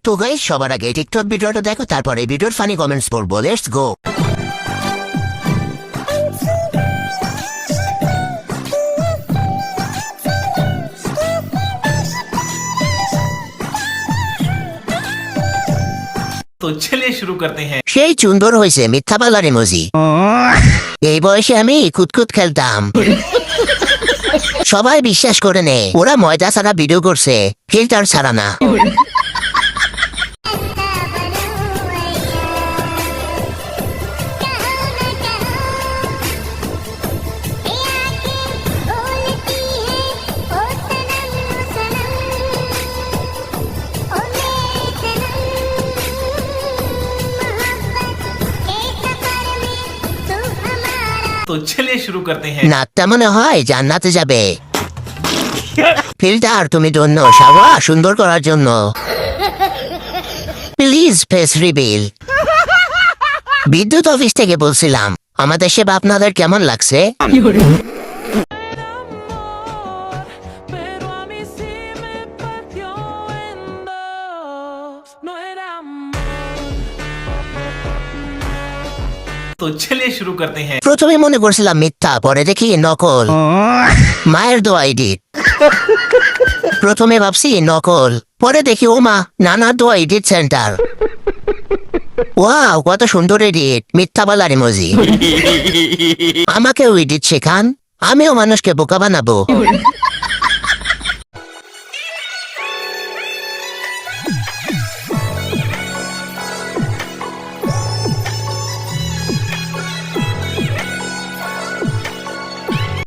তো গাইস সবার আগে টিকটক ভিডিওটা দেখো, তারপরে ভিডিওর ফানি কমেন্টস পড়বো। Let's go. तो चलिए शुरू करते हैं। সেই সুন্দর হয়েছে মিথ্যা বলার ইমোজি। এই বয়সে আমি কুতকুত খেলতাম। সবাই বিশ্বাস করে নে ওরা ময়দা ছাড়া ভিডিও করছে, ফিল্টার ছাড়া না। तो चलिए शुरू करते हैं। নাকটা মনে হয় জান্নাতে যাবে। ফিল্টার তুমি ধন্য সাবা সুন্দর করার জন্য। Please face reveal. বিদ্যুৎ অফিস থেকে বলছিলাম আমাদের সেবা আপনাদের কেমন লাগছে? तो चलिए शुरू करते हैं। প্রথমে মনে করছিলাম মিথ্যা, পরে দেখি নকল। মায়ের দোয়া এডিট। প্রথমে ভাবছি নকল, পরে দেখি ও মা নানা দোয়া এডিট সেন্টার। ওয়াও কত সুন্দর এডিট, মিথ্যা বলার ইমোজি। আমাকেও এডিট শেখান, আমিও মানুষকে বোকা বানাবো।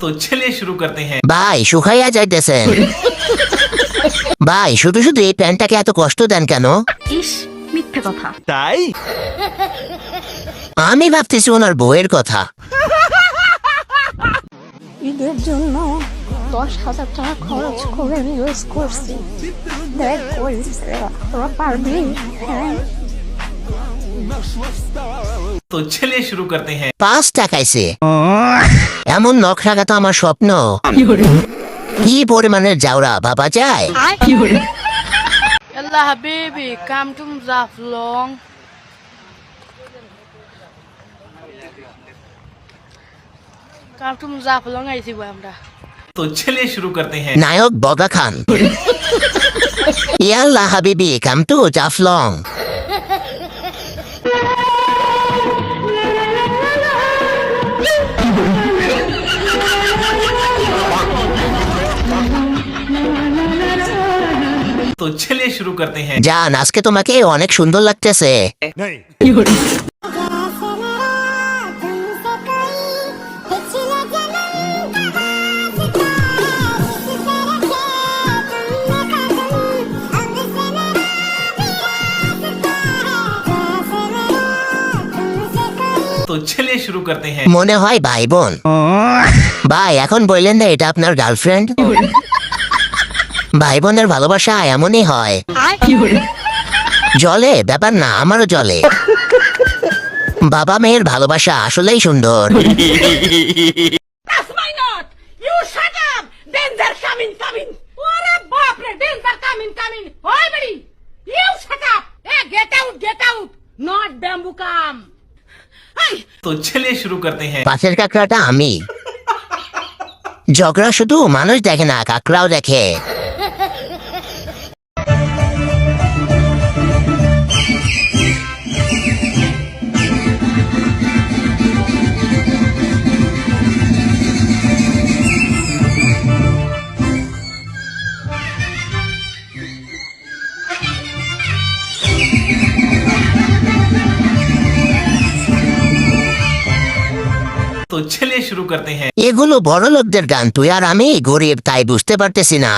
तो चलिए शुरू करते हैं। ভাই শুকাইয়া যাইতেছেন। ভাই শুধু শুধু এই প্যান্টটাকে এত কষ্ট দেন কেন? ইস মিথ্যে কথা। ताई আমি ভাবতেছি ওনার বউয়ের কথা। ঈদের জন্য 10,000 টাকা খরচ করে ইউজ করছি। দেখ কইছে তোরা পারবি? হ্যাঁ। तो चलिए शुरू करते हैं। 5 টাকাইছে। এমন নখ রাখা তো আমার স্বপ্ন। কি পরিমাণের জাউরা বাবা যায়। يلا حبيبي come to Zaflong. Come to Zaflong আইছি বই আমরা। तो चलिए शुरू करते हैं। নায়ক বগা খান। ইয়াল্লা হাবিবি কাম টু জাফলং। तो चलिए शुरू करते हैं। জান আজকে তোমাকে অনেক সুন্দর লাগতেছে। तो चलिए शुरू करते हैं। মনে হয় ভাই বোন। ভাই এখন বললেন না এটা আপনার গার্লফ্রেন্ড? ভাই বোনের ভালোবাসা এমনই হয়, জলে ব্যাপার না, আমারও জলে। বাবা মেয়ের ভালোবাসা আসলেই সুন্দর। That's my note. You shut up. Danger coming. ওরে বাপ রে danger coming. ওই বড়ি you shut up. Hey get out. Not bamboo come. Hey तो चलिए शुरू करते हैं। পাশের কাঁকড়াটা আমি। ঝগড়া শুধু মানুষ দেখে না, কাঁকড়াও দেখে। तो चलिए शुरू करते हैं। এগুলো বড় লোকদের গান, তুই আর আমি গরিব তাই বুঝতে পারতেছি না।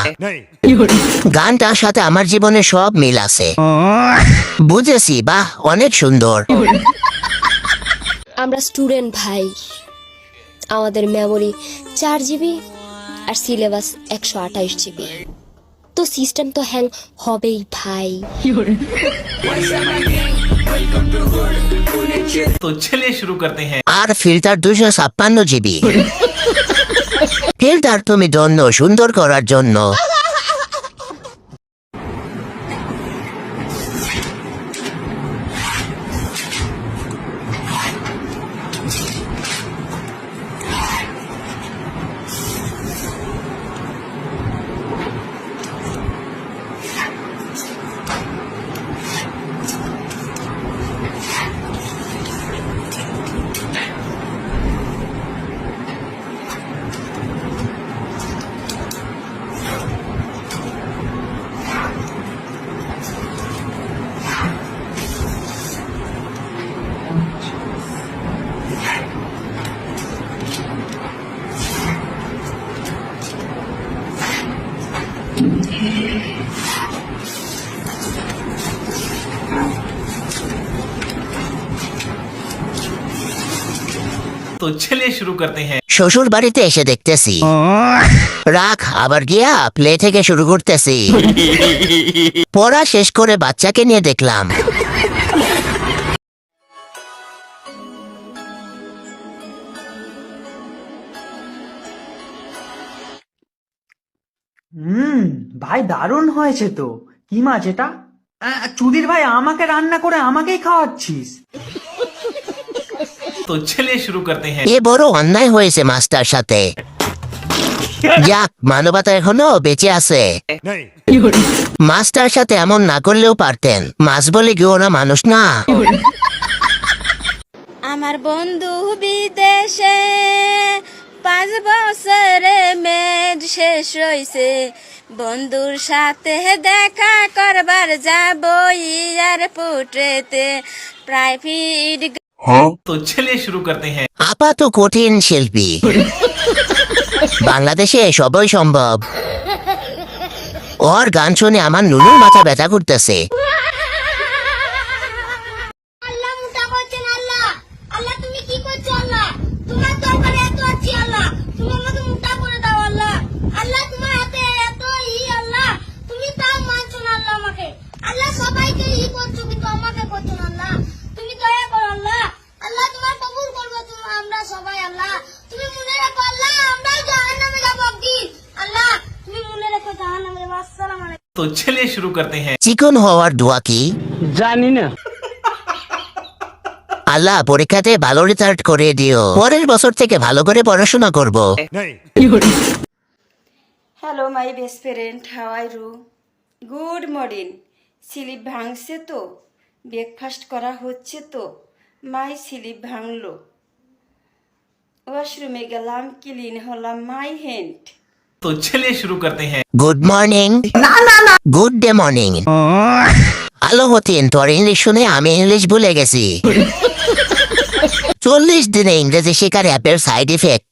গানটার সাথে আমার জীবনে সব মিল আছে। বুঝেছি, বাহ অনেক সুন্দর। আমরা স্টুডেন্ট ভাই, আমাদের মেমোরি 4 জিবি আর সিলেবাস 128 জিবি। তো সিস্টেম তো হ্যাং হবেই ভাই। तो चलिए शुरू करते हैं। আর ফিল্টার 256 জিবি। ফিল্টার তুমি ধন্য সুন্দর করার জন্য। तो चलिए शुरू करते हैं। শ্বশুর বাড়িতে এসে দেখতেছি রাখ আবার গিয়া প্লে থেকে শুরু করতেছি। পড়া শেষ করে বাচ্চাকে নিয়ে দেখলাম ভাই দারুণ হয়েছে তো। কি মাছ এটা? চুদির ভাই আমাকে রান্না করে আমাকেই খাওয়াচ্ছিস? तो चलिए शुरू करते हैं। এ বড় অন্যায় হয়েছে মাস্টার সাথে। যাক মানবতা এখনো বেঁচে আছে। মাস্টার সাথে এমন না করলেও পারতেন, মাছ বলে গিয়েও না মানুষ না। আমার বন্ধু বিদেশে 5 বছরে মেয়াদ শেষ হইছে, বন্ধুর সাথে দেখা করবার যাব এয়ারপোর্টেতে প্রাইভেট। तो चलिए शुरू करते हैं। আপা তো কঠিন শিল্পী, বাংলাদেশে সবই সম্ভব। ওর গান শুনে আমার নুনুর মাথা ব্যথা করতেছে। আল্লাহ মুটা করছেন আল্লাহ। আল্লাহ তুমি কি করছো আল্লাহ? তোমার দরবারে এত আছি আল্লাহ, তুমি আমাকে মুটা করে দাও আল্লাহ। আল্লাহ তোমার হাতে এত আল্লাহ, তুমি তাও মানছো না আল্লাহ আমাকে। আল্লাহ সবাইকে করছো কিন্তু আমাকে করছো না আল্লাহ। তুমি দয়া করো আল্লাহ। আল্লাহ তোমার কবুল করবো আমরা সবাই আল্লাহ। তুমি মনে রাখো আল্লাহ, আমরা জাহান্নামে যাবো একদিন আল্লাহ। তুমি মনে রাখো জাহান্নামে যাবো। আসসালামু আলাইকুম। तो चलिए शुरू करते हैं। চিকন হওয়ার দোয়া কি জানি না। আল্লাহ পরীক্ষাতে ভালো রেজাল্ট করে দিও, পরের বছর থেকে ভালো করে পড়াশোনা করব। Hello my best friend, how are you? Good morning. Sleep ভাঙছে তো, ব্রেকফাস্ট করা হচ্ছে তো। মাই স্লিপ ভাঙলো, ওয়াশরুমে গেলাম, ক্লিন হলাম মাই হ্যান্ড। तो चलिए शुरू करते हैं। Good morning. Good day morning. আলো হতেন তোর ইংলিশ শুনে আমি ইংলিশ ভুলে গেছি। 40 দিনে ইংরেজি শেখার অ্যাপের সাইড ইফেক্ট।